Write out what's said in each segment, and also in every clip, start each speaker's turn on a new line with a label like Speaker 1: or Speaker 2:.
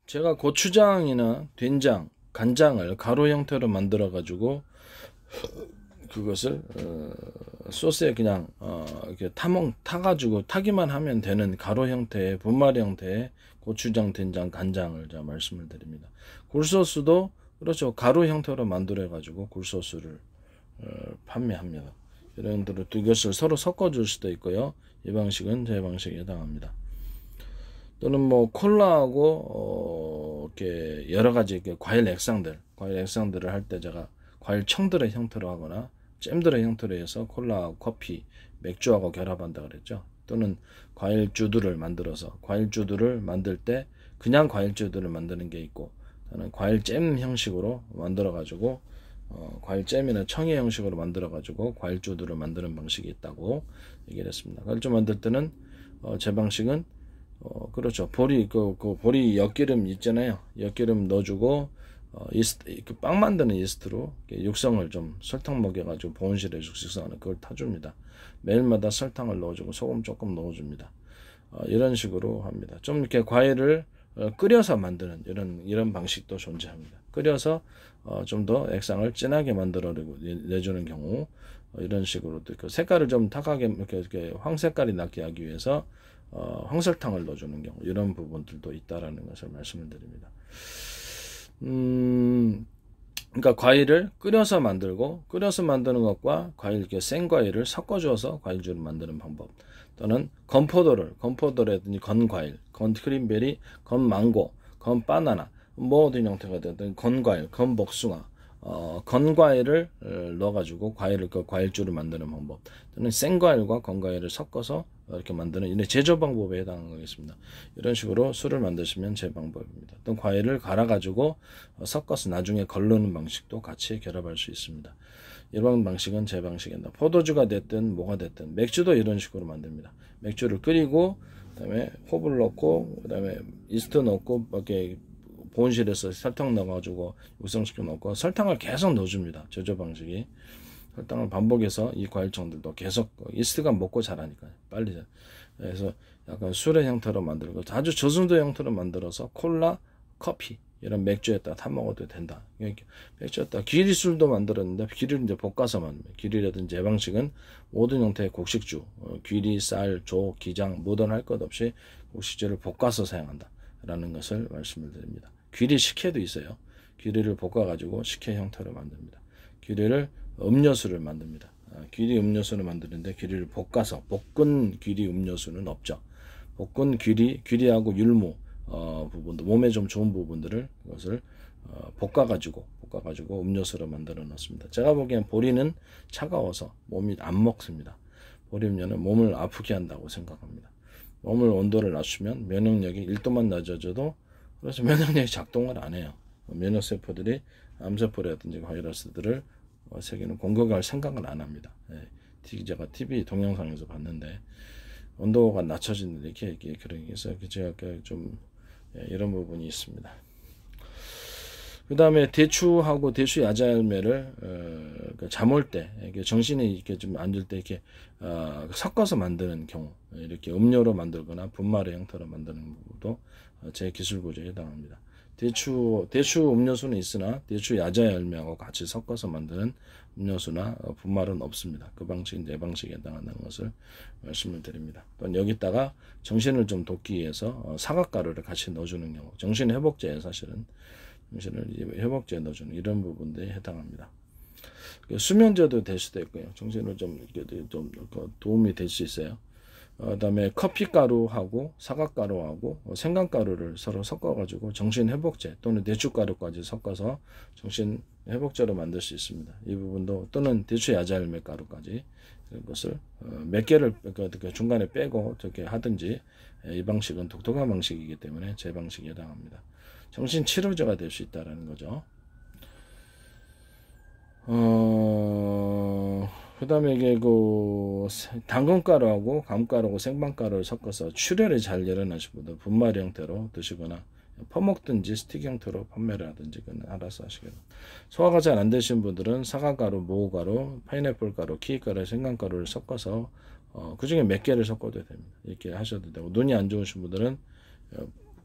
Speaker 1: 제가 고추장이나 된장, 간장을 가루 형태로 만들어 가지고 그것을 소스에 그냥 이렇게 타가지고 타기만 하면 되는 가루 형태의 분말 형태의 고추장, 된장, 간장을 제가 말씀을 드립니다. 굴소스도 그렇죠. 가루 형태로 만들어 가지고 굴소스를 판매합니다. 여러분들은 두 것을 서로 섞어줄 수도 있고요. 이 방식은 제 방식에 해당합니다. 또는 뭐 콜라하고 이렇게 여러 가지 이렇게 과일 액상들을 할 때 제가 과일 청들의 형태로 하거나 잼들의 형태로 해서 콜라하고 커피, 맥주하고 결합한다 그랬죠. 또는 과일주들을 만들어서 과일주들을 만들 때 그냥 과일주들을 만드는 게 있고, 또는 과일잼 형식으로 만들어 가지고 과일잼이나 청의 형식으로 만들어 가지고 과일주들을 만드는 방식이 있다고 얘기를 했습니다. 과일주 만들 때는 제 방식은 그렇죠. 보리 엿기름 있잖아요. 엿기름 넣어주고 이스트, 빵 만드는 이스트로 육성을 좀 설탕 먹여가지고 보온실에 숙성하는 그걸 타줍니다. 매일마다 설탕을 넣어주고 소금 조금 넣어줍니다. 이런 식으로 합니다. 좀 이렇게 과일을 끓여서 만드는 이런 방식도 존재합니다. 끓여서 좀 더 액상을 진하게 만들어 내주는 경우, 이런 식으로 그 색깔을 좀 탁하게 이렇게 황색깔이 나게 하기 위해서 황설탕을 넣어주는 경우, 이런 부분들도 있다라는 것을 말씀을 드립니다. 그러니까 과일을 끓여서 만드는 것과 생 과일을 섞어줘서 과일주를 만드는 방법, 또는 건포도라든지 건과일, 건크림베리, 건망고, 건바나나, 모든 형태가 되든 건과일, 건복숭아, 건과일을 넣어가지고 과일주를 만드는 방법, 또는 생과일과 건과일을 섞어서 이렇게 만드는 이런 제조 방법에 해당하는 거겠습니다. 이런 식으로 술을 만드시면 제 방법입니다. 또 과일을 갈아가지고 섞어서 나중에 걸르는 방식도 같이 결합할 수 있습니다. 이런 방식은 제 방식입니다. 포도주가 됐든 뭐가 됐든, 맥주도 이런 식으로 만듭니다. 맥주를 끓이고 그다음에 홉을 넣고 그다음에 이스트 넣고 이렇게 보온실에서 설탕 넣어가지고 육성시켜 놓고 설탕을 계속 넣어줍니다. 제조 방식이. 설탕을 반복해서 이 과일청들도 계속 이스트가 먹고 자라니까요. 빨리. 그래서 약간 술의 형태로 만들고 아주 저순도 형태로 만들어서 콜라, 커피 이런 맥주에다 타 먹어도 된다. 맥주에다 귀리술도 만들었는데 귀리를 이제 볶아서 만듭니다. 귀리라든지 제 방식은 모든 형태의 곡식주, 귀리, 쌀, 조, 기장 뭐든 할 것 없이 곡식주를 볶아서 사용한다라는 것을 말씀을 드립니다. 귀리 식혜도 있어요. 귀리를 볶아가지고 식혜 형태로 만듭니다. 귀리를 음료수를 만듭니다. 귀리 음료수를 만드는데 귀리를 볶아서, 볶은 귀리 음료수는 없죠. 볶은 귀리하고 율무 부분도, 몸에 좀 좋은 부분들을 그것을 볶아가지고 음료수로 만들어 놓습니다. 제가 보기엔 보리는 차가워서 몸이 안 먹습니다. 보리 음료는 몸을 아프게 한다고 생각합니다. 몸을 온도를 낮추면 면역력이 1도만 낮아져도, 그래서 면역력이 작동을 안 해요. 면역세포들이 암세포라든지 바이러스들을 세계는 공격할 생각은 안 합니다. 제가 TV 동영상에서 봤는데 온도가 낮춰지는데 이렇게 그래서 제가 좀 이런 부분이 있습니다. 그 다음에 대추하고 대추 야자열매를 잠올 때, 정신이 이렇게 좀 안 들 때 이렇게 섞어서 만드는 경우, 이렇게 음료로 만들거나 분말의 형태로 만드는 부분도 제 기술 구조에 해당합니다. 대추 음료수는 있으나 대추 야자열매하고 같이 섞어서 만드는 음료수나 분말은 없습니다. 그 방식은 내 방식에 해당한다는 것을 말씀을 드립니다. 또 여기다가 정신을 좀 돋기 위해서 사과가루를 같이 넣어주는 경우, 정신 회복제에 사실은 정신을 회복제에 넣어주는 이런 부분들에 해당합니다. 수면제도 될 수도 있고요. 정신을 좀 도움이 될 수 있어요. 그다음에 커피가루하고 사과가루하고 생강가루를 서로 섞어가지고 정신회복제 또는 대추가루까지 섞어서 정신회복제로 만들 수 있습니다. 이 부분도, 또는 대추 야자열매 가루까지 그것을 몇 개를 중간에 빼고 어떻게 하든지, 이 방식은 독특한 방식이기 때문에 제 방식에 해당합니다. 정신치료제가 될 수 있다는 거죠. 그 다음에 이게 당근가루하고 감가루하고 생강가루를 섞어서 출혈이 잘 일어나신 분들 분말 형태로 드시거나 퍼먹든지 스틱 형태로 판매를 하든지 그건 알아서 하시겠다. 소화가 잘 안 되신 분들은 사과가루, 모가루, 파인애플가루, 키위가루, 생강가루를 섞어서 그 중에 몇 개를 섞어도 됩니다. 이렇게 하셔도 되고, 눈이 안 좋으신 분들은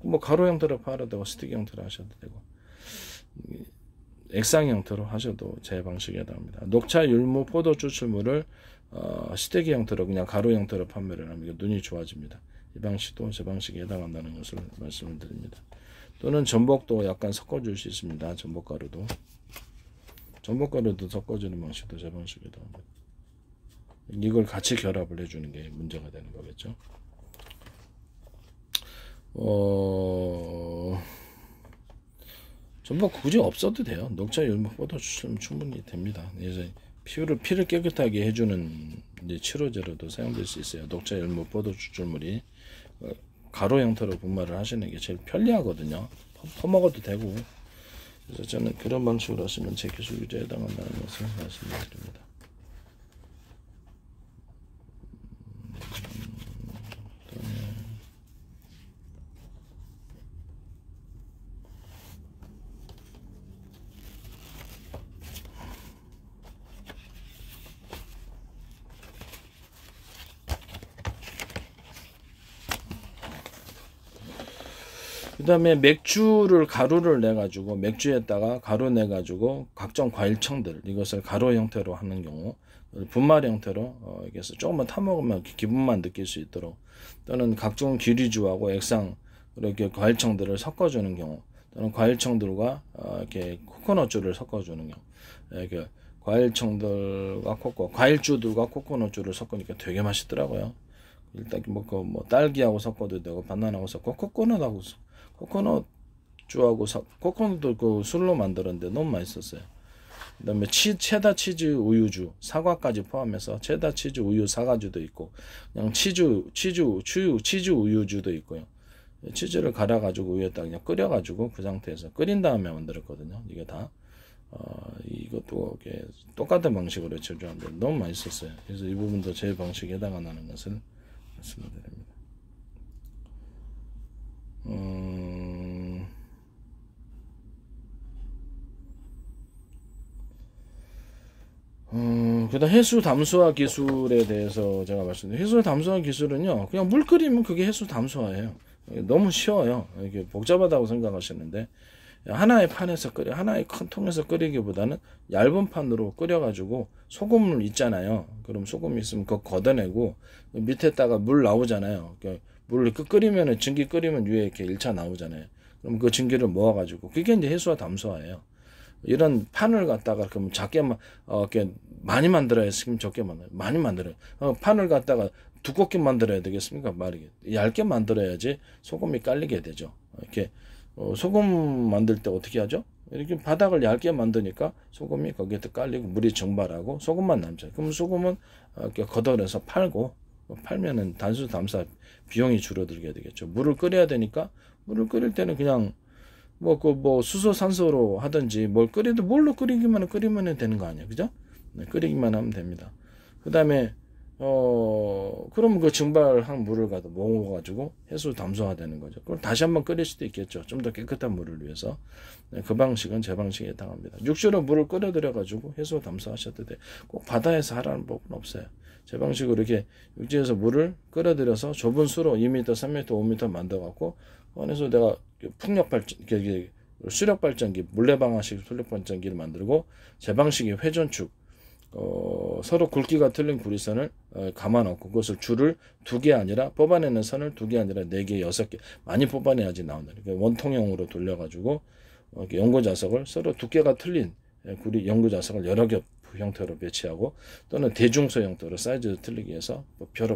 Speaker 1: 뭐 가로 형태로 팔아도 되고 스틱 형태로 하셔도 되고 액상 형태로 하셔도 제 방식에 해당합니다. 녹차, 율무, 포도 추출물을 스테이크 형태로 그냥 가루 형태로 판매를 하면 눈이 좋아집니다. 이 방식도 제 방식에 해당한다는 것을 말씀을 드립니다. 또는 전복도 약간 섞어줄 수 있습니다. 전복가루도 섞어주는 방식도 제 방식에 해당합니다. 이걸 같이 결합을 해주는 게 문제가 되는 거겠죠. 전복 굳이 없어도 돼요. 녹차, 율무, 포도 추출하면 충분히 됩니다. 그래서 피를 깨끗하게 해주는 이제 치료제로도 사용될 수 있어요. 녹차, 율무, 포도 추출물이 가루 형태로 분말을 하시는 게 제일 편리하거든요. 퍼먹어도 되고. 그래서 저는 그런 방식으로 하시면 제 기술 유지에 해당한다는 것을 말씀을 드립니다. 그 다음에 맥주를 가루를 내가지고 맥주에다가 가루 내가지고 각종 과일청들 이것을 가루 형태로 하는 경우 분말 형태로 이렇게 해서 조금만 타먹으면 기분만 느낄 수 있도록 또는 각종 기류주하고 액상 이렇게 과일청들을 섞어주는 경우 또는 과일청들과 이렇게 코코넛주를 섞어주는 경우 이렇게 과일청들과 과일주들과 코코넛주를 섞으니까 되게 맛있더라고요. 일단 뭐 딸기하고 섞어도 되고 바나나하고 섞고 코코넛하고 코코넛주하고 코코넛도 그 술로 만들었는데 너무 맛있었어요. 그다음에 체다 치즈 우유주 사과까지 포함해서 체다 치즈 우유 사과주도 있고 그냥 치즈 우유주도 있고요. 치즈를 갈아가지고 우유에다 그냥 끓여가지고 그 상태에서 끓인 다음에 만들었거든요. 이게 다 이것도 이렇게 똑같은 방식으로 제조하는데 너무 맛있었어요. 그래서 이 부분도 제 방식에 해당한다는 것을 말씀드립니다. 그다음 해수 담수화 기술에 대해서 제가 말씀드린 해수 담수화 기술은요 그냥 물 끓이면 그게 해수 담수화예요. 너무 쉬워요. 이게 복잡하다고 생각하시는데 하나의 판에서 하나의 큰 통에서 끓이기보다는 얇은 판으로 끓여가지고 소금물 있잖아요. 그럼 소금 있으면 그거 걷어내고 밑에다가 물 나오잖아요. 물 끓이면은 증기 끓이면 위에 이렇게 1차 나오잖아요. 그럼 그 증기를 모아가지고 그게 이제 해수와 담수화예요. 이런 판을 갖다가 그럼 작게만 이렇게 많이 만들어야 지금 적게 많이 만들어요. 판을 갖다가 두껍게 만들어야 되겠습니까? 말이게 얇게 만들어야지 소금이 깔리게 되죠. 이렇게 소금 만들 때 어떻게 하죠? 이렇게 바닥을 얇게 만드니까 소금이 거기에 깔리고 물이 증발하고 소금만 남죠. 그럼 소금은 이렇게 걷어내서 팔면은 단수 담사 비용이 줄어들게 되겠죠. 물을 끓여야 되니까 물을 끓일 때는 그냥 수소 산소로 하든지 뭘 끓여도 뭘로 끓이면 되는 거 아니에요. 그죠? 네, 끓이기만 하면 됩니다. 그 다음에 그러면 그 증발한 물을 가도 모아가지고 해수 담수화 되는 거죠. 그럼 다시 한번 끓일 수도 있겠죠. 좀 더 깨끗한 물을 위해서. 네, 그 방식은 제 방식에 해당합니다. 육주로 물을 끓여들여가지고 해수 담수하셔도 돼. 꼭 바다에서 하라는 법은 없어요. 제 방식으로 이렇게 육지에서 물을 끓여들여서 좁은 수로 2m, 3m, 5m 만들어갖고 안에서 내가 수력발전기, 물레방아식 수력발전기를 만들고 제 방식의 회전축 서로 굵기가 틀린 구리선을 감아놓고 그것을 줄을 2개 아니라 뽑아내는 선을 2개 아니라 4개, 6개 많이 뽑아내야지 나온다. 그러니까 원통형으로 돌려가지고 연고자석을 서로 두께가 틀린 구리 연고자석을 여러 겹 형태로 배치하고 또는 대중소 형태로 사이즈를 틀리게 해서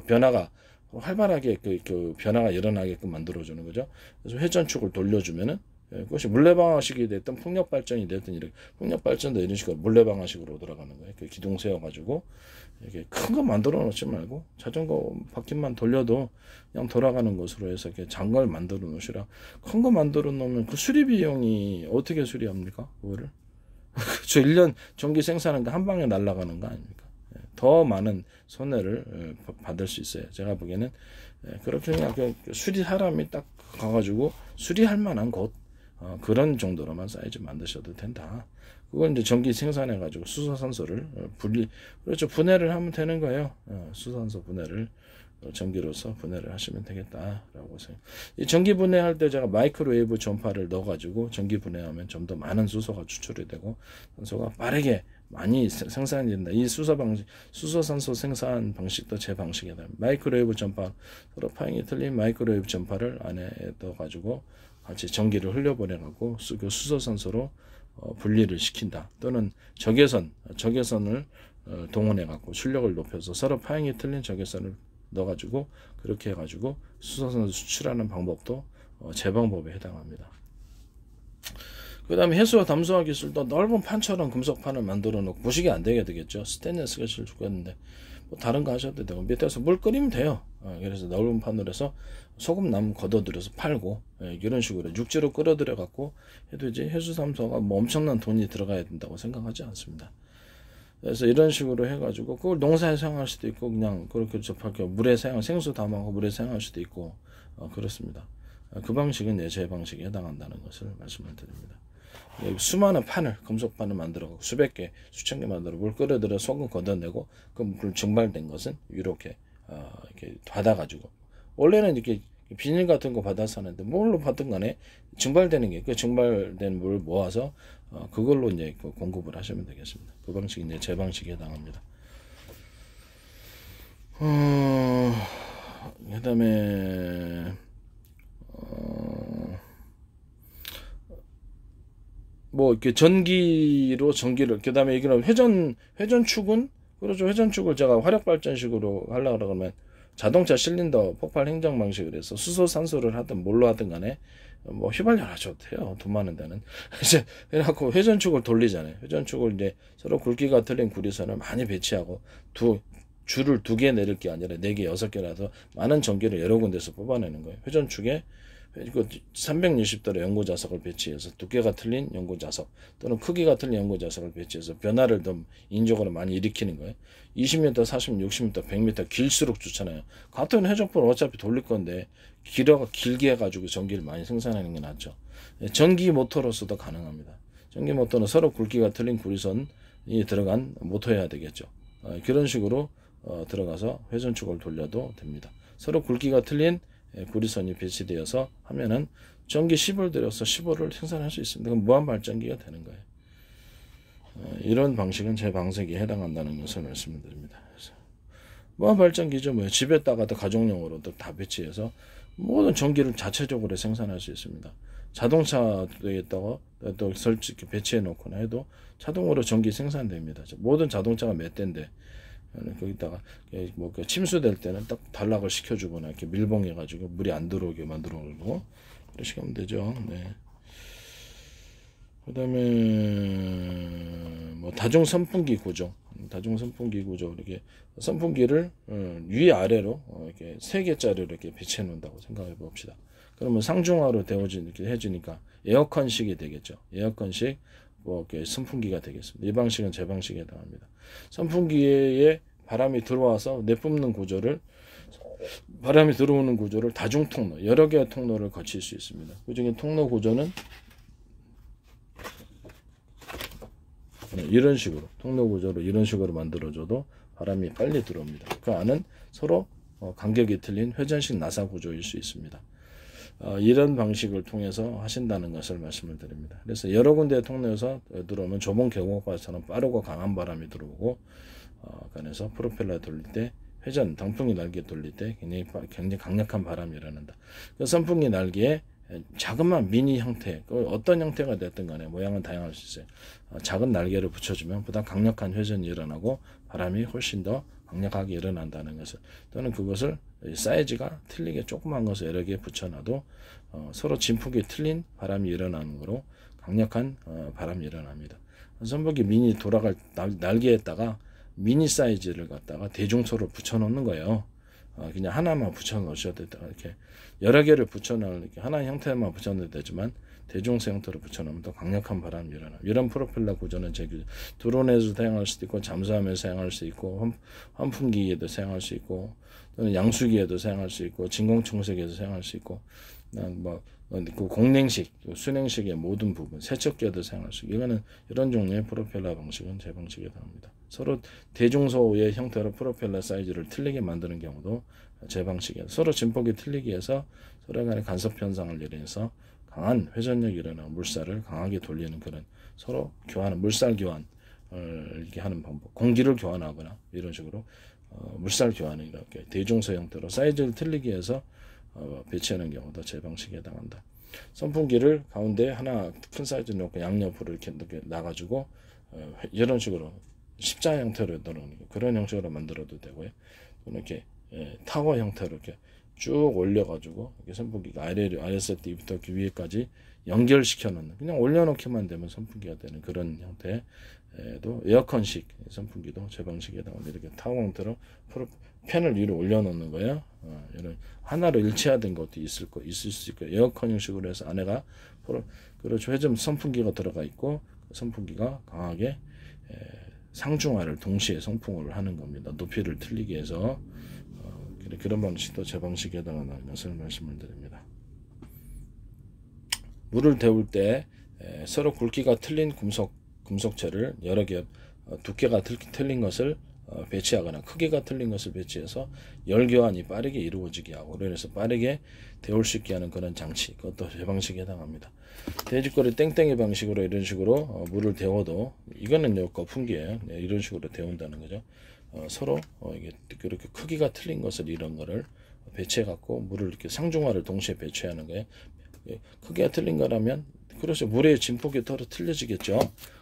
Speaker 1: 변화가 활발하게 그 변화가 일어나게끔 만들어주는 거죠. 그래서 회전축을 돌려주면은 그것이 물레방아식이 됐든 풍력발전이 됐든 이렇게 풍력발전도 이런 식으로 물레방아식으로 돌아가는 거예요. 그 기둥 세워가지고 이렇게 큰 거 만들어 놓지 말고 자전거 바퀴만 돌려도 그냥 돌아가는 것으로 해서 이렇게 장걸 만들어 놓으시라. 큰 거 만들어 놓으면 그 수리 비용이 어떻게 수리합니까? 그거를 저 1년 전기 생산하는데 한 방에 날아가는 거 아닙니까? 더 많은 손해를 받을 수 있어요. 제가 보기에는 그렇게 그냥 수리 사람이 딱 가가지고 수리할 만한 곳 그런 정도로만 사이즈 만드셔도 된다. 그건 이제 전기 생산해가지고 수소산소를 분해를 하면 되는 거예요. 수소산소 분해를 전기로서 분해를 하시면 되겠다라고 생각. 이 전기 분해할 때 제가 마이크로웨이브 전파를 넣어가지고 전기 분해하면 좀 더 많은 수소가 추출이 되고 산소가 빠르게 많이 생산이 된다. 이 수소산소 생산 방식도 제 방식이다. 마이크로웨이브 전파, 서로 파형이 틀린 마이크로웨이브 전파를 안에 넣어가지고 같이 전기를 흘려보내갖고 그 수소산소로 분리를 시킨다. 또는 적외선을 동원해갖고 출력을 높여서 서로 파형이 틀린 적외선을 넣어가지고 그렇게 해가지고 수소산소 수출하는 방법도 제 방법에 해당합니다. 그 다음에 해수와 담수화 기술도 넓은 판처럼 금속판을 만들어 놓고 부식이 안 되게 되겠죠. 스테인리스가 제일 좋겠는데 뭐 다른 거 하셔도 되고 밑에서 물 끓이면 돼요. 그래서 넓은 판으로 해서 소금나무 걷어들여서 팔고 이런 식으로 육지로 끌어들여 갖고 해도 이제 해수 담수화가 뭐 엄청난 돈이 들어가야 된다고 생각하지 않습니다. 그래서 이런 식으로 해가지고 그걸 농사에 사용할 수도 있고 그냥 그렇게 물에 생수 담아서 물에 사용할 수도 있고 그렇습니다. 그 방식은 제 방식에 해당한다는 것을 말씀을 드립니다. 수많은 판을 금속판을 만들어 수백 개 수천 개 만들어 물 끓여들여 소금 걷어내고 그 물 증발된 것은 이렇게 받아가지고 원래는 이렇게 비닐 같은 거 받아서 하는데 뭘로 받든 간에 증발되는 게 그 증발된 물을 모아서 그걸로 이제 공급을 하시면 되겠습니다. 그 방식이 이제 제 방식에 해당합니다. 그다음에 뭐 이렇게 전기를 그다음에 이거는 회전축은 그렇죠. 회전축을 제가 화력 발전식으로 하려고 그러면 자동차 실린더 폭발 행정 방식으로 해서 수소 산소를 하든 뭘로 하든 간에 뭐 휘발유 하셔도 돼요. 돈 많은 데는 이제 그래갖고 회전축을 돌리잖아요. 회전축을 이제 서로 굵기가 틀린 구리선을 많이 배치하고 줄을 2개 내릴 게 아니라 4개, 6개라서 많은 전기를 여러 군데서 뽑아내는 거예요. 회전축에 360도로 연고자석을 배치해서 두께가 틀린 연고자석 또는 크기가 틀린 연고자석을 배치해서 변화를 좀 인적으로 많이 일으키는 거예요. 20m, 40m, 60m, 100m 길수록 좋잖아요. 같은 회전포를 어차피 돌릴 건데 길게 해가지고 전기를 많이 생산하는 게 낫죠. 전기 모터로서도 가능합니다. 전기 모터는 서로 굵기가 틀린 구리선이 들어간 모터여야 되겠죠. 그런 식으로 들어가서 회전축을 돌려도 됩니다. 서로 굵기가 틀린 구리선이 배치되어서 하면은 전기 10을 들여서 15를 생산할 수 있습니다. 그럼 무한 발전기가 되는 거예요. 이런 방식은 제 방식에 해당한다는 것을 말씀드립니다. 무한 발전기죠. 뭐 집에다가도 가정용으로도 다 배치해서 모든 전기를 자체적으로 생산할 수 있습니다. 자동차에다가 또 설치 배치해 놓거나 해도 자동으로 전기 생산됩니다. 모든 자동차가 몇 대인데 거기다가 뭐 침수될 때는 딱 단락을 시켜주거나 이렇게 밀봉해가지고 물이 안 들어오게 만들어놓고 그렇게 하면 되죠. 네. 그다음에 뭐 다중 선풍기 구조, 이렇게 선풍기를 위 아래로 이렇게 3개짜리로 이렇게 배치해 놓는다고 생각해 봅시다. 그러면 상중하로 되어진 이렇게 해주니까 에어컨식이 되겠죠. 에어컨식 뭐 이렇게 선풍기가 되겠습니다. 이 방식은 제 방식에 해당합니다. 선풍기에 바람이 들어와서 내뿜는 구조를 바람이 들어오는 구조를 다중 통로 여러 개의 통로를 거칠 수 있습니다. 그중에 통로 구조는 이런 식으로 통로 구조로 이런 식으로 만들어줘도 바람이 빨리 들어옵니다. 그 안은 서로 간격이 틀린 회전식 나사 구조일 수 있습니다. 이런 방식을 통해서 하신다는 것을 말씀을 드립니다. 그래서 여러 군데의 통로에서 들어오면 좁은 계곡바처럼 빠르고 강한 바람이 들어오고 그래서 프로펠러 돌릴 때 단풍이 날개 돌릴 때 굉장히 강력한 바람이 일어난다. 그 선풍기 날개에 자그마한 미니 형태, 어떤 형태가 됐든 간에 모양은 다양할 수 있어요. 작은 날개를 붙여주면 보다 강력한 회전이 일어나고 바람이 훨씬 더 강력하게 일어난다는 것을 또는 그것을 사이즈가 틀리게 조그만 것을 여러 개 붙여놔도 서로 진폭이 틀린 바람이 일어나는 거로 강력한 바람이 일어납니다. 선풍기 미니 돌아갈 날개에다가 미니 사이즈를 갖다가 대중소를 붙여놓는 거예요. 그냥 하나만 붙여놓으셔도 되다. 이렇게 여러 개를 붙여놓을 이렇게 하나의 형태만 붙여놓어도 되지만 대중소 형태로 붙여놓으면 더 강력한 바람이 일어나. 이런 프로펠러 구조는 드론에서 사용할 수도 있고 잠수함에서 사용할 수 있고 환풍기에도 사용할 수 있고 또는 양수기에도 사용할 수 있고 진공청소기에도 사용할 수 있고 그 공냉식, 순행식의 모든 부분 세척기에도 사용할 수 있고 이거는 이런 종류의 프로펠러 방식은 제 방식에 해당합니다. 서로 대중소의 형태로 프로펠러 사이즈를 틀리게 만드는 경우도 제 방식이에요. 서로 진폭이 틀리게 해서 서로 간의 간섭 현상을 일으켜서 강한 회전력이 일어나고 물살을 강하게 돌리는 그런 서로 교환, 물살 교환을 이렇게 하는 방법. 공기를 교환하거나 이런 식으로 물살 교환을 이렇게 대중소 형태로 사이즈를 틀리게 해서 배치하는 경우도 제 방식에 해당한다. 선풍기를 가운데 하나 큰 사이즈 놓고 양옆으로 이렇게 놔가지고 이런 식으로 십자 형태로 넣는 그런 형식으로 만들어도 되고요. 또는 이렇게 타워 형태로 이렇게 쭉 올려가지고 이렇게 선풍기가 아래서부터 위에까지 연결시켜 놓는 그냥 올려놓기만 되면 선풍기가 되는 그런 형태도 에어컨식 선풍기도 제 방식에 해당합니다. 이렇게 타워 형태로 팬을 위로 올려놓는 거예요. 이런 하나로 일체화된 것도 있을 수 있고 에어컨 형식으로 해서 안에가 그렇죠. 회전 선풍기가 들어가 있고 그 선풍기가 강하게 상중하를 동시에 선풍을 하는 겁니다. 높이를 틀리게 해서 그런 방식도 제 방식에 해당하는 것을 말씀을 드립니다. 물을 데울 때 서로 굵기가 틀린 금속체를 여러 개 두께가 틀린 것을 배치하거나 크기가 틀린 것을 배치해서 열교환이 빠르게 이루어지게 하고 그래서 빠르게 데울 수 있게 하는 그런 장치 그것도 제 방식에 해당합니다. 돼지꼬리 땡땡이 방식으로 이런 식으로 물을 데워도 이거는 거품기예요. 이런 식으로 데운다는 거죠. 서로 이게 그렇게 크기가 틀린 것을 이런 거를 배치해 갖고 물을 이렇게 상중하를 동시에 배치하는 거예요. 크기가 틀린 거라면 그래서 물의 진폭이 더 틀려지겠죠.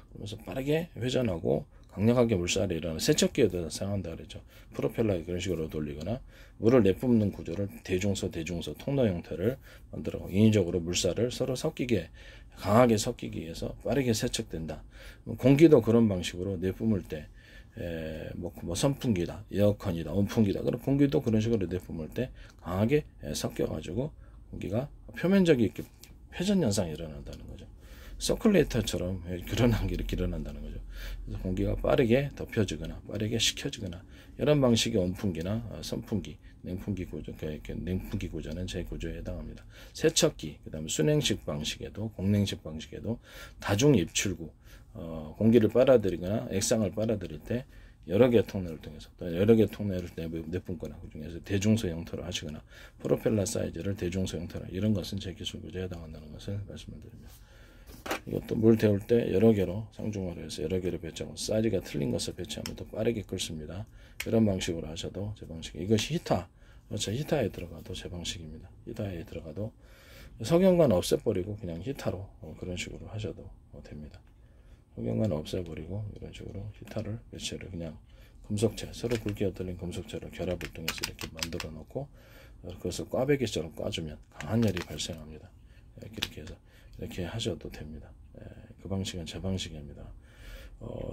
Speaker 1: 그러면서 빠르게 회전하고 강력하게 물살이 일어나는 세척기에도 사용한다 그랬죠. 프로펠러에 그런 식으로 돌리거나 물을 내뿜는 구조를 대중소 통로 형태를 만들어 인위적으로 물살을 서로 강하게 섞이기 위해서 빠르게 세척된다. 공기도 그런 방식으로 내뿜을 때 선풍기다, 에어컨이다, 온풍기다. 그럼 공기도 그런 식으로 내뿜을 때 강하게 섞여가지고 공기가 표면적인 회전 현상이 일어난다는 거죠. 서큘레이터처럼 그런 게 이렇게 일어난다는 거죠. 그래서 공기가 빠르게 덮여지거나 빠르게 식혀지거나 이런 방식의 온풍기나 선풍기, 냉풍기 구조, 냉풍기 구조는 제 구조에 해당합니다. 세척기, 그다음에 순행식 방식에도 공냉식 방식에도 다중 입출구, 공기를 빨아들이거나 액상을 빨아들일 때 여러 개의 통로를 통해서 또 여러 개의 통로를 내뿜거나 그 중에서 대중소 형태로 하시거나 프로펠러 사이즈를 대중소 형태로 이런 것은 제 기술 구조에 해당한다는 것을 말씀을 드립니다. 이것도 물 데울 때 여러 개로 상중하로 해서 여러 개를 배치하고 사이즈가 틀린 것을 배치하면 더 빠르게 끓습니다. 이런 방식으로 하셔도 제 방식. 이것이 히터, 그렇죠. 히터에 들어가도 제 방식입니다. 히터에 들어가도 석영관 없애버리고 그냥 히터로 그런 식으로 하셔도 됩니다. 석영관 없애버리고 이런 식으로 히터를 배치를 그냥 금속체, 서로 굵기가 틀린 금속체로 결합을 통해서 이렇게 만들어 놓고 그것을 꽈배기처럼 꽈주면 강한 열이 발생합니다. 이렇게 해서 이렇게 하셔도 됩니다. 그 방식은 제 방식입니다.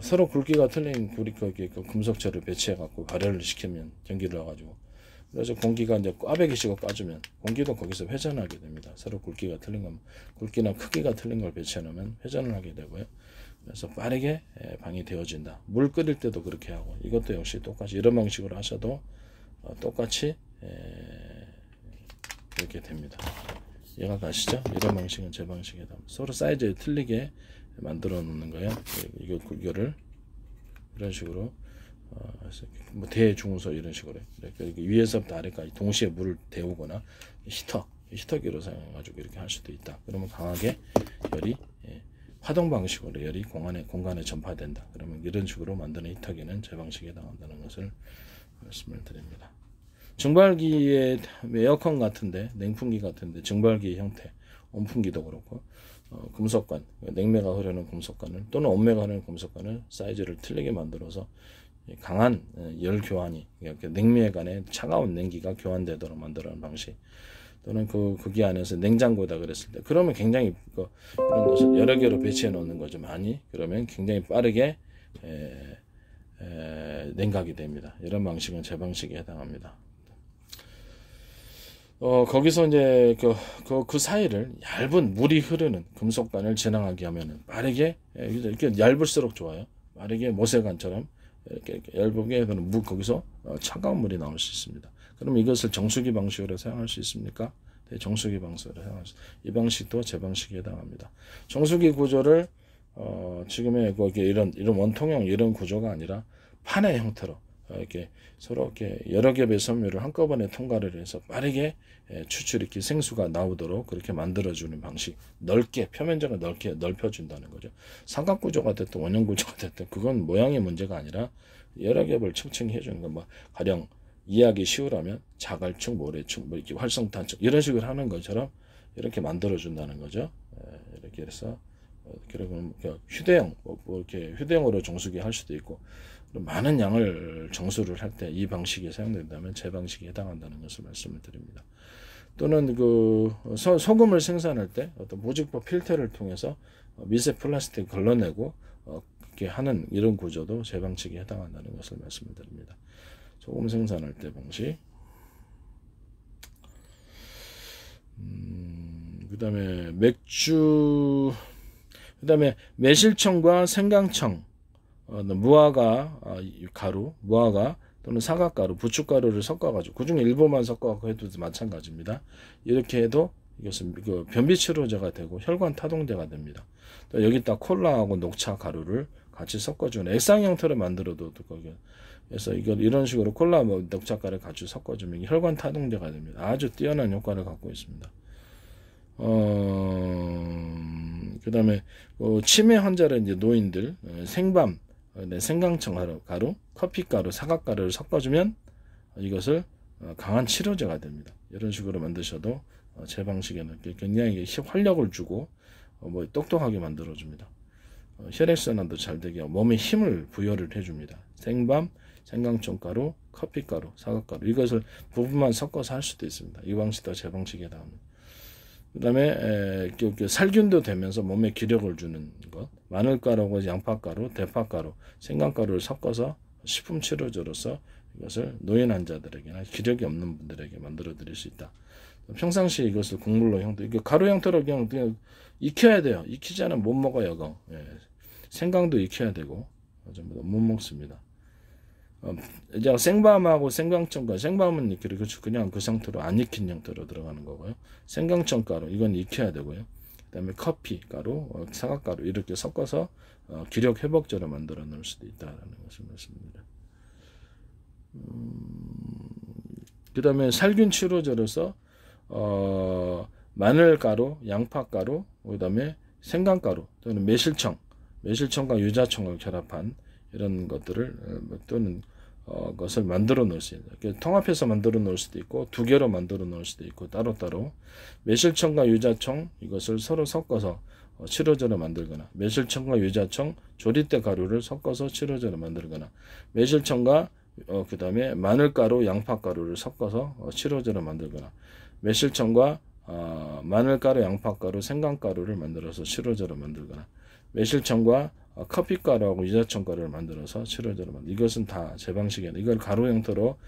Speaker 1: 서로 굵기가 틀린 그 금속체를 배치해 갖고 발열을 시키면 전기를 넣어가지고 그래서 공기가 이제 꽈배기식으로 꽈주면 공기도 거기서 회전하게 됩니다. 서로 굵기가 틀린 건 굵기나 크기가 틀린 걸 배치해 놓으면 회전을 하게 되고요. 그래서 빠르게 방이 되어진다. 물 끓일 때도 그렇게 하고 이것도 역시 똑같이 이런 방식으로 하셔도 똑같이 이렇게 됩니다. 얘가 가시죠? 이런 방식은 제 방식이다. 서로 사이즈에 틀리게 만들어 놓는 거예요. 이거를 이런 식으로 대중소 이런 식으로 이렇게 위에서부터 아래까지 동시에 물을 데우거나 히터기로 사용해가지고 이렇게 할 수도 있다. 그러면 강하게 열이 화동 방식으로 열이 공간에 전파된다. 그러면 이런 식으로 만드는 히터기는 제 방식에 해당한다는 것을 말씀을 드립니다. 증발기의 에어컨 같은데 냉풍기 같은데 증발기 형태 온풍기도 그렇고 금속관 냉매가 흐르는 금속관을 또는 온매가 흐르는 금속관을 사이즈를 틀리게 만들어서 강한 열 교환이 냉매 간에 차가운 냉기가 교환되도록 만드는 방식 또는 거기 안에서 냉장고다 그랬을 때 그러면 굉장히 그런 것을 여러 개로 배치해 놓는 거죠. 많이 그러면 굉장히 빠르게 냉각이 됩니다. 이런 방식은 제 방식에 해당합니다. 거기서 이제 그 사이를 얇은 물이 흐르는 금속관을 지나가게 하면은 빠르게 이렇게 얇을수록 좋아요. 빠르게 모세관처럼 이렇게 얇게 하면 거기서 차가운 물이 나올 수 있습니다. 그럼 이것을 정수기 방식으로 사용할 수 있습니까? 네, 정수기 방식으로 사용할 수 있습니다. 이 방식도 제 방식에 해당합니다. 정수기 구조를 지금의 이런 원통형 이런 구조가 아니라 판의 형태로 이렇게 서로 이렇게 여러 겹의 섬유를 한꺼번에 통과를 해서 빠르게 추출이렇게 생수가 나오도록 그렇게 만들어주는 방식. 넓게 표면적을 넓게 넓혀준다는 거죠. 삼각구조가 됐든 원형구조가 됐든 그건 모양의 문제가 아니라 여러 겹을 층층히 해주는 거. 뭐 가령 이해하기 쉬우라면 자갈축, 모래축, 뭐 이렇게 활성탄축 이런 식으로 하는 것처럼 이렇게 만들어준다는 거죠. 이렇게 해서 그리고 휴대형 뭐 이렇게 휴대형으로 정수기 할 수도 있고 많은 양을 정수를 할 때 이 방식이 사용된다면 제 방식에 해당한다는 것을 말씀을 드립니다. 또는 그 소금을 생산할 때 어떤 모직법 필터를 통해서 미세 플라스틱 걸러내고 이렇게 하는 이런 구조도 제 방식에 해당한다는 것을 말씀을 드립니다. 소금 생산할 때 방식. 그다음에 맥주, 그다음에 매실청과 생강청, 무화과 가루, 무화과 또는 사과가루, 부추가루를 섞어가지고 그중에 일부만 섞어가지고 해도 마찬가지입니다. 이렇게 해도 이것은 그 변비치료제가 되고 혈관 타동제가 됩니다. 또 여기다 콜라하고 녹차 가루를 같이 섞어주는 액상 형태로 만들어도 거기. 그래서 이런 식으로 콜라 녹차 가루를 같이 섞어주면 혈관 타동제가 됩니다. 아주 뛰어난 효과를 갖고 있습니다. 그다음에 치매 환자를 이제 노인들 생밤, 생강청 가루, 커피가루, 사과가루를 섞어주면 이것을 강한 치료제가 됩니다. 이런 식으로 만드셔도 제 방식에는 굉장히 활력을 주고 뭐 똑똑하게 만들어줍니다. 혈액순환도 잘 되게 몸에 힘을 부여를 해줍니다. 생밤, 생강청가루, 커피가루, 사과가루 이것을 부분만 섞어서 할 수도 있습니다. 이 방식도 제 방식에 해당합니다. 그 다음에 살균도 되면서 몸에 기력을 주는 것, 마늘가루하고 양파가루, 대파가루, 생강가루를 섞어서 식품치료제로서 이것을 노인 환자들에게나 기력이 없는 분들에게 만들어 드릴 수 있다. 평상시에 이것을 국물로 이게 가루 형태로 그냥 익혀야 돼요. 익히지 않으면 못 먹어요. 생강도 익혀야 되고 전부 못 먹습니다. 이제 생밤하고 생강청가루, 생밤은 익히고 그냥 그 상태로 안 익힌 형태로 들어가는 거고요. 생강청가루 이건 익혀야 되고요. 그다음에 커피 가루, 사과가루 이렇게 섞어서 기력 회복제로 만들어 놓을 수도 있다라는 것을 말씀드립니다. 그다음에 살균 치료제로서 마늘가루, 양파가루, 그다음에 생강가루 또는 매실청과 유자청을 결합한 이런 것들을 또는 것을 만들어 놓을 수 있는 통합해서 만들어 놓을 수도 있고 두 개로 만들어 놓을 수도 있고 따로따로 매실청과 유자청 이것을 서로 섞어서 치료제로 만들거나 매실청과 유자청 조리대 가루를 섞어서 치료제로 만들거나 매실청과 그 다음에 마늘가루 양파가루를 섞어서 치료제로 만들거나 매실청과 마늘가루 양파가루 생강가루를 만들어서 치료제로 만들거나 매실청과 커피가루하고 유자청가루를 만들어서 치료제로 만들. 이것은 다 제 방식이에요. 이걸 가루 형태로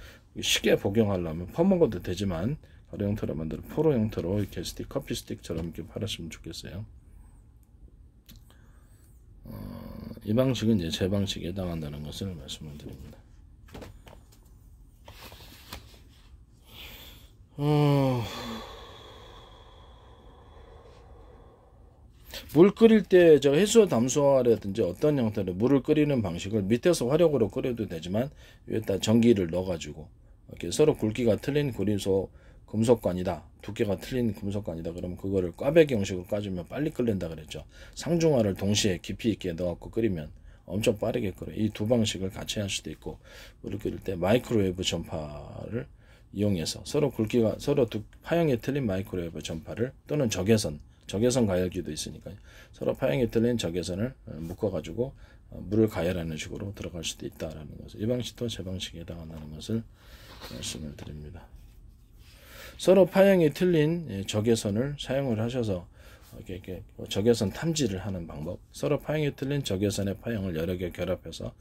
Speaker 1: 쉽게 복용하려면 퍼먹어도 되지만 가루 형태로 만들어 포로 형태로 이렇게 커피 스틱처럼 이렇게 팔았으면 좋겠어요. 이 방식은 이제 제 방식에 해당한다는 것을 말씀을 드립니다. 물 끓일 때 저 해수 담수화라든지 어떤 형태로 물을 끓이는 방식을 밑에서 화력으로 끓여도 되지만 위에다 전기를 넣어가지고 이렇게 서로 굵기가 틀린 금속관이다, 두께가 틀린 금속관이다. 그러면 그거를 꽈배기 형식으로 까주면 빨리 끓는다 그랬죠. 상중하를 동시에 깊이 있게 넣어갖고 끓이면 엄청 빠르게 끓어요. 이 두 방식을 같이 할 수도 있고 물을 끓일 때 마이크로웨이브 전파를 이용해서 서로 파형이 틀린 마이크로웨이브 전파를 또는 적외선 가열기도 있으니까요. 서로 파형이 틀린 적외선을 묶어가지고 물을 가열하는 식으로 들어갈 수도 있다라는 것을 이 방식도 제 방식에 해당한다는 것을 말씀을 드립니다. 서로 파형이 틀린 적외선을 사용을 하셔서 이렇게 적외선 탐지를 하는 방법, 서로 파형이 틀린 적외선의 파형을 여러 개 결합해서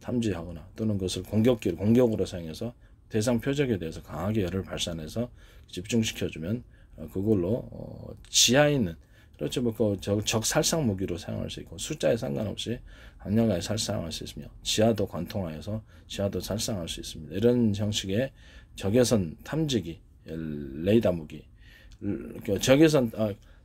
Speaker 1: 탐지하거나 또는 그것을 공격으로 사용해서 대상 표적에 대해서 강하게 열을 발산해서 집중시켜주면 그걸로 지하에 있는 그렇죠. 적 살상 무기로 사용할 수 있고 숫자에 상관없이 강력하게 살상할 수 있으며 지하도 관통하여서 지하도 살상할 수 있습니다. 이런 형식의 적외선 탐지기, 레이더 무기,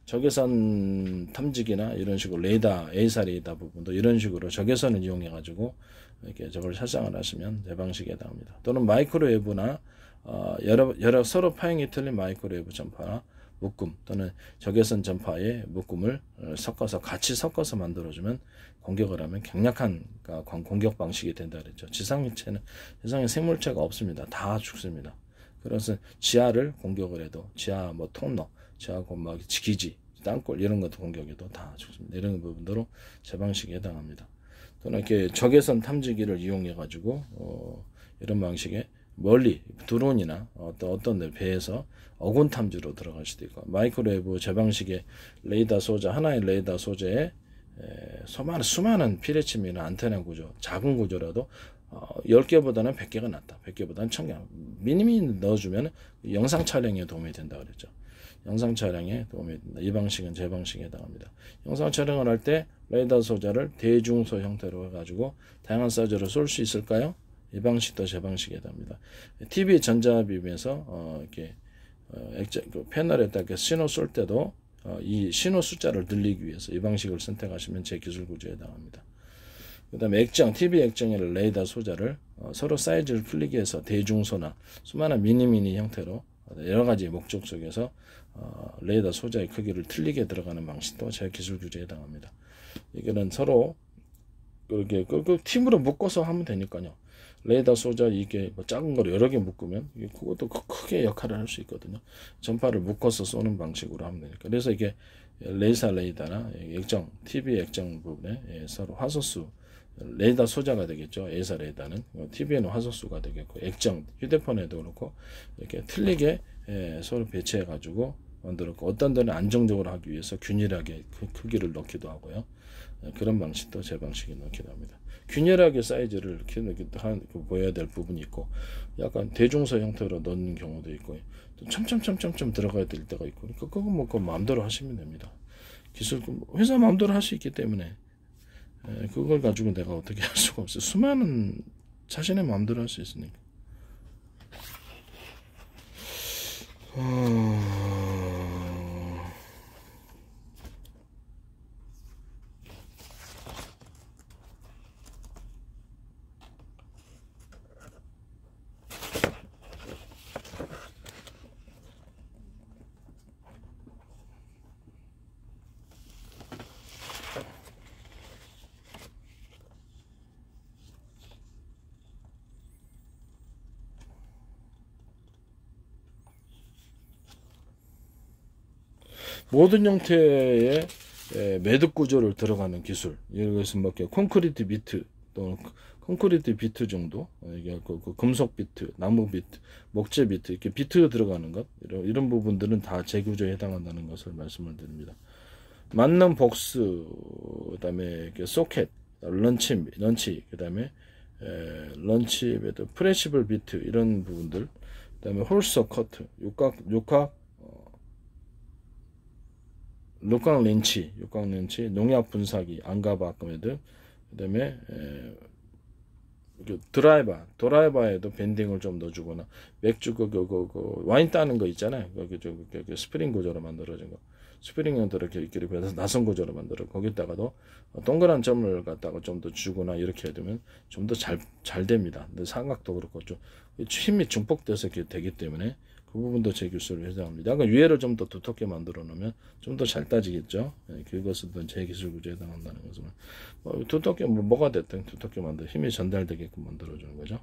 Speaker 1: 적외선 탐지기나 이런 식으로 레이더, A사 레이더 부분도 이런 식으로 적외선을 이용해 가지고 이렇게 저걸 설정을 하시면 제 방식에 해당합니다. 또는 마이크로웨이브나 여러 서로 파형이 틀린 마이크로웨이브 전파나 묶음 또는 적외선 전파의 묶음을 같이 섞어서 만들어주면 공격을 하면 강력한 공격 방식이 된다 그랬죠. 지상에 생물체가 없습니다. 다 죽습니다. 그래서 지하를 공격을 해도 지하 통로, 지하 기지, 땅굴 이런 것도 공격해도 다 죽습니다. 이런 부분으로 제 방식에 해당합니다. 또는 이렇게 적외선 탐지기를 이용해 가지고 이런 방식의 멀리 드론이나 어떤 데 배에서 어군 탐지로 들어갈 수도 있고 마이크로웨이브 제 방식의 레이더 소재 하나의 레이더 소재에 수많은 피레침이나 안테나 구조 작은 구조라도 10개보다는 100개가 낫다. 100개보다는 1000개. 미니미 넣어주면 영상 촬영에 도움이 된다 그랬죠. 영상 촬영에 도움이 된다. 이 방식은 제 방식에 해당합니다. 영상 촬영을 할 때 레이더 소재를 대중소 형태로 해가지고 다양한 사이즈로 쏠 수 있을까요? 이 방식도 제 방식에 해당합니다. TV 전자비면서 이렇게 패널에다 이렇게 신호 쏠 때도 이 신호 숫자를 늘리기 위해서 이 방식을 선택하시면 제 기술 구조에 해당합니다. 그 다음에 TV 액정의 레이더 소자를 서로 사이즈를 풀리게 해서 대중소나 수많은 미니미니 형태로 여러 가지 목적 속에서 레이더 소자의 크기를 틀리게 들어가는 방식도 제 기술 구조에 해당합니다. 이거는 서로 이렇게 팀으로 묶어서 하면 되니까요. 레이더 소자 이게 작은 걸 여러 개 묶으면 그것도 크게 역할을 할 수 있거든요. 전파를 묶어서 쏘는 방식으로 하면 되니까. 그래서 이게 레이사 레이더나 액정, TV 액정 부분에 서로 화소수 레이더 소자가 되겠죠. A사 레이더는 TV에는 화소수가 되겠고 액정, 휴대폰에도 그렇고 이렇게 틀리게 서로 배치해 가지고 만들었고 어떤 데는 안정적으로 하기 위해서 균일하게 크기를 넣기도 하고요. 그런 방식도 제 방식에 넣기도 합니다. 균일하게 사이즈를 이렇게 보여야 될 부분이 있고 약간 대중소 형태로 넣는 경우도 있고 또 첨첨첨첨 들어가야 될 때가 있고 그러니까 그거 마음대로 하시면 됩니다. 기술 회사 마음대로 할 수 있기 때문에 그걸 가지고 내가 어떻게 할 수가 없어요. 수많은 자신의 마음대로 할 수 있으니까. 모든 형태의 매듭 구조를 들어가는 기술. 예를 들어서 콘크리트 비트 또는 콘크리트 비트 정도, 이게 금속 비트, 나무 비트, 목재 비트 이렇게 비트 들어가는 것 이런 부분들은 다 재구조에 해당한다는 것을 말씀을 드립니다. 맞는 복스, 그다음에 소켓, 런치, 그다음에 런치 프레시블 비트 이런 부분들, 그다음에 홀서 커트, 육각 렌치, 농약 분사기, 안가바 매듭, 그다음에 드라이버에도 밴딩을 좀 넣어주거나 맥주 와인 따는 거 있잖아요. 스프링 구조로 만들어진 거, 스프링 형태로 이렇게 나선 구조로 만들어 거기다가도 동그란 점을 갖다가 좀 더 주거나 이렇게 해두면 좀 더 잘 됩니다. 근데 삼각도 그렇고 좀 힘이 증폭돼서 이렇게 되기 때문에. 그 부분도 제 기술에 해당합니다. 약간 위에를 좀 더 두텁게 만들어 놓으면 좀 더 잘 따지겠죠. 그것은 제 기술 구조에 해당한다는 것은 두텁게 뭐가 됐든 두텁게 만들어 힘이 전달되게끔 만들어주는 거죠.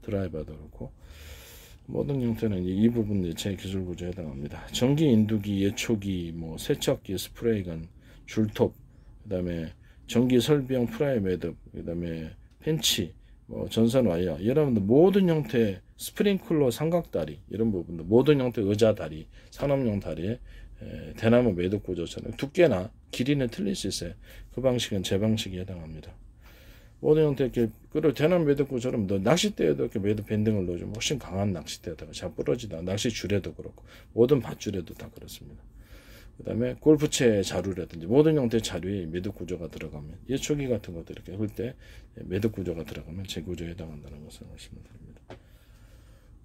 Speaker 1: 드라이버도 그렇고 모든 형태는 이 부분이 제 기술 구조에 해당합니다. 전기 인두기, 예초기, 세척기, 스프레이건, 줄톱, 그다음에 전기 설비용 프라이 매듭, 그다음에 펜치, 전선 와이어, 여러분들 모든 형태의 스프링클러 삼각다리 이런 부분들 모든 형태 의자 다리, 산업용 다리에 대나무 매듭 구조처럼 두께나 길이는 틀릴 수 있어요. 그 방식은 제 방식에 해당합니다. 모든 형태 이렇게 대나무 매듭 구조처럼 낚싯대에도 이렇게 매듭 밴딩을 넣어주면 훨씬 강한 낚싯대에다가 잘 부러지다. 낚싯줄에도 그렇고 모든 밧줄에도 다 그렇습니다. 그 다음에 골프채 자루라든지 모든 형태의 자루에 매듭 구조가 들어가면 예초기 같은 것들 이렇게 할 때 매듭 구조가 들어가면 제 구조에 해당한다는 것을 말씀드립니다.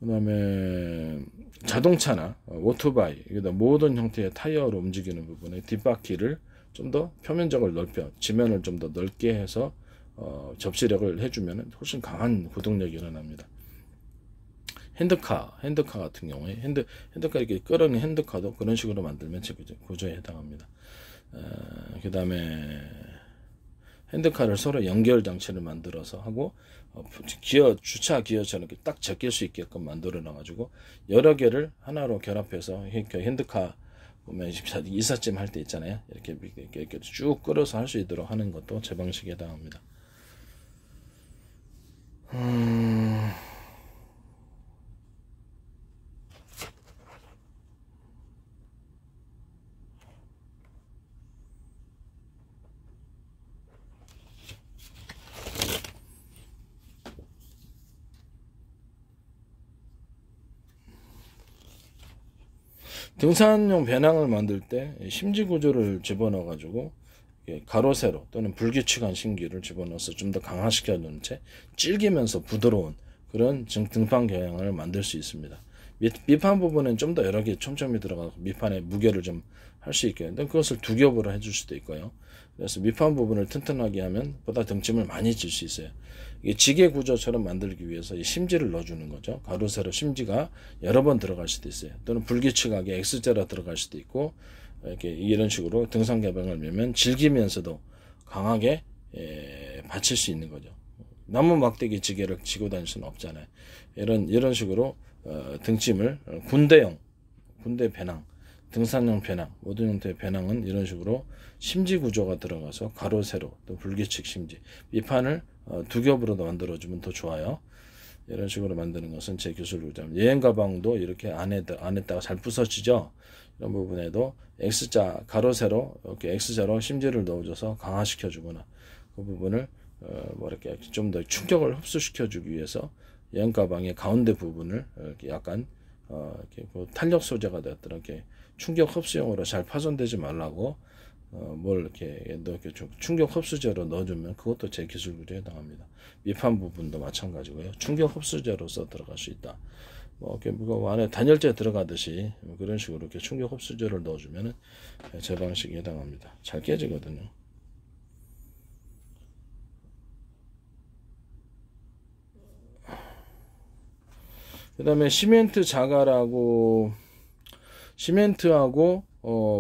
Speaker 1: 그다음에 자동차나 오토바이, 모든 형태의 타이어로 움직이는 부분에 뒷바퀴를 좀 더 표면적을 넓혀 지면을 좀 더 넓게 해서 접시력을 해주면 훨씬 강한 구동력이 일어납니다. 핸드카 같은 경우에 핸드카 이렇게 끌어는 핸드카도 그런 식으로 만들면 제 구조에 해당합니다. 그 다음에 핸드카를 서로 연결 장치를 만들어서 하고 주차 기어처럼 딱 제낄 수 있게끔 만들어 놔가지고 여러 개를 하나로 결합해서 핸드카 보면 이삿짐 할 때 있잖아요. 이렇게 쭉 끌어서 할 수 있도록 하는 것도 제 방식에 해당합니다. 등산용 배낭을 만들 때 심지 구조를 집어넣어 가지고 가로 세로 또는 불규칙한 심기를 집어넣어서 좀 더 강화시켜 놓은 채 질기면서 부드러운 그런 등판 경향을 만들 수 있습니다. 밑판 부분은 좀 더 여러 개 촘촘히 들어가서 밑판의 무게를 좀 할 수 있게 했는데 그것을 두 겹으로 해줄 수도 있고요. 그래서 밑판 부분을 튼튼하게 하면 보다 등짐을 많이 질 수 있어요. 이게 지게 구조처럼 만들기 위해서 이 심지를 넣어주는 거죠. 가로 세로 심지가 여러 번 들어갈 수도 있어요. 또는 불규칙하게 X자로 들어갈 수도 있고 이렇게 이런 식으로 등산 개방을 밀면 질기면서도 강하게 받칠 수 있는 거죠. 나무 막대기 지게를 지고 다닐 수는 없잖아요. 이런 식으로 등짐을 군대 배낭, 등산용 배낭, 모든 형태의 배낭은 이런 식으로 심지 구조가 들어가서 가로 세로 또 불규칙 심지 밑판을 두 겹으로도 만들어주면 더 좋아요. 이런 식으로 만드는 것은 제 기술 구조입니다. 여행 가방도 이렇게 안에다가 잘 부서지죠. 이런 부분에도 X자 가로 세로 이렇게 X자로 심지를 넣어줘서 강화시켜주거나 그 부분을 이렇게 좀 더 충격을 흡수시켜주기 위해서 여행 가방의 가운데 부분을 이렇게 약간 이렇게 탄력 소재가 되었더라 이렇게 충격 흡수용으로 잘 파손되지 말라고 이렇게 충격 흡수제로 넣어주면 그것도 제 기술 구조에 해당합니다. 밑판 부분도 마찬가지고요. 충격 흡수제로서 들어갈 수 있다. 안에 단열재 들어가듯이 그런 식으로 이렇게 충격 흡수제를 넣어주면 제 방식에 해당합니다. 잘 깨지거든요. 그 다음에 시멘트하고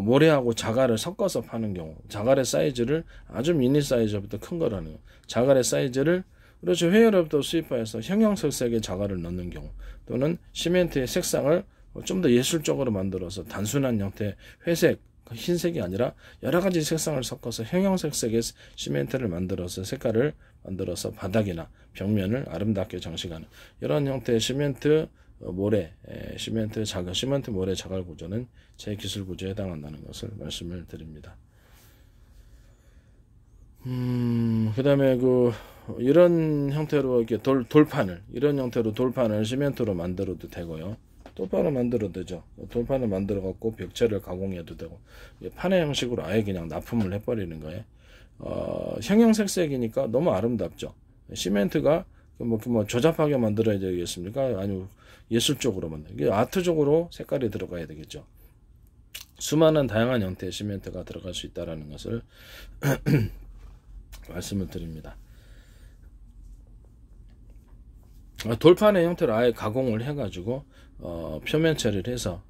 Speaker 1: 모래하고 자갈을 섞어서 파는 경우, 자갈의 사이즈를 아주 미니 사이즈부터 큰 거라는 자갈의 사이즈를 그렇죠. 회열업도 수입해서 형형색색의 자갈을 넣는 경우 또는 시멘트의 색상을 좀 더 예술적으로 만들어서 단순한 형태의 회색, 흰색이 아니라 여러 가지 색상을 섞어서 형형색색의 시멘트를 만들어서 색깔을 만들어서 바닥이나 벽면을 아름답게 장식하는 이런 형태의 시멘트 모래, 시멘트 모래 자갈 구조는 제 기술 구조에 해당한다는 것을 말씀을 드립니다. 그 다음에 이런 형태로 이렇게 이런 형태로 돌판을 시멘트로 만들어도 되고요. 돌판을 만들어도 되죠. 돌판을 만들어 갖고 벽체를 가공해도 되고 판의 형식으로 아예 그냥 납품을 해버리는 거예요. 형형색색이니까 너무 아름답죠. 시멘트가 조잡하게 만들어야 되겠습니까? 아니요, 예술적으로 아트적으로 색깔이 들어가야 되겠죠. 수많은 다양한 형태의 시멘트가 들어갈 수 있다는 것을 말씀을 드립니다. 돌판의 형태로 아예 가공을 해가지고 표면 처리를 해서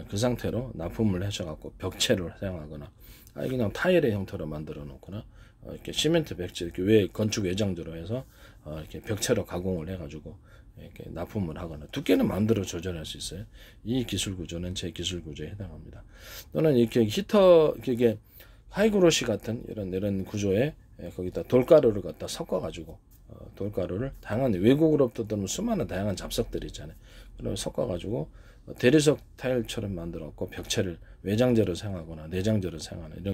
Speaker 1: 그 상태로 납품을 해줘갖고 벽체를 사용하거나 아예 그냥 타일의 형태로 만들어 놓거나 이렇게 시멘트 벽체 이렇게 건축 외장재로 해서 이렇게 벽체로 가공을 해가지고 이렇게 납품을 하거나 두께는 마음대로 조절할 수 있어요. 이 기술 구조는 제 기술 구조에 해당합니다. 또는 이렇게 이게 하이그로시 같은 이런 구조에 거기다 돌가루를 갖다 섞어가지고 돌가루를 다양한 외국으로부터 들어오는 수많은 다양한 잡석들이 있잖아요. 그걸 섞어가지고 대리석 타일처럼 만들었고 벽체를 외장재로 사용하거나 내장재로 사용하는 이런